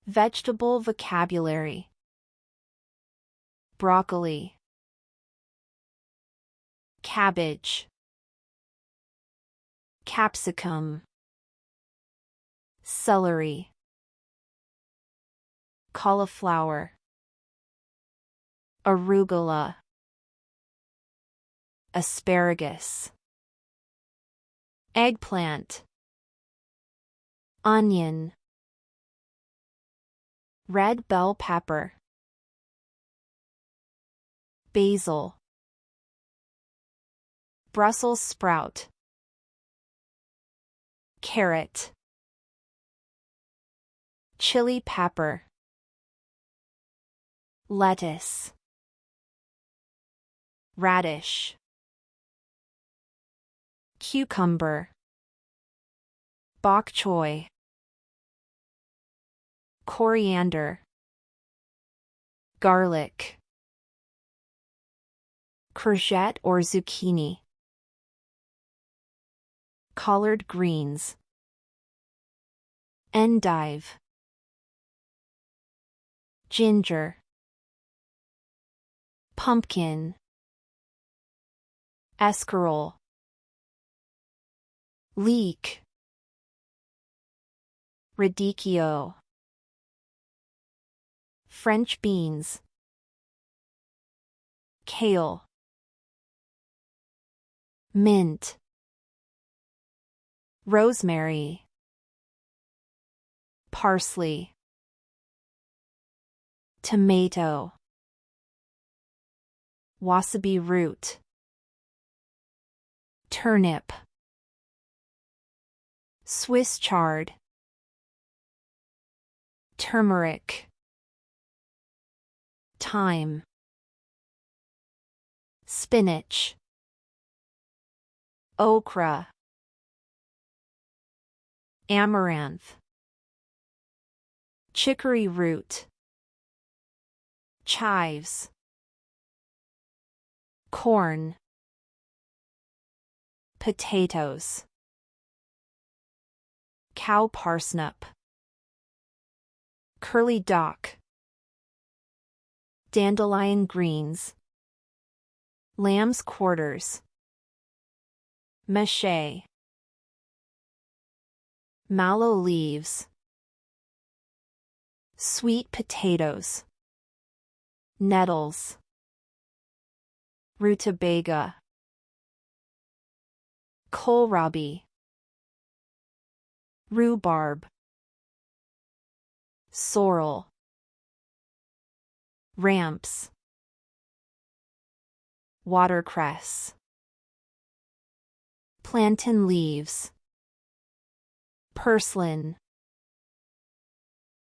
Vegetable vocabulary. Broccoli, cabbage, capsicum, celery, cauliflower, arugula, asparagus, eggplant, onion, red bell pepper, basil, Brussels sprout, carrot, chili pepper, lettuce, radish, cucumber, bok choy, coriander, garlic, courgette or zucchini, collard greens, endive, ginger, pumpkin, escarole, leek, radicchio, French beans, kale, mint, rosemary, parsley, tomato, wasabi root, turnip, Swiss chard, turmeric, thyme, spinach, okra, amaranth, chicory root, chives, corn, potatoes, cow parsnip, curly dock, dandelion greens, lamb's quarters, mache, mallow leaves, sweet potatoes, nettles, rutabaga, kohlrabi, rhubarb, sorrel, ramps, watercress, plantain leaves, purslane,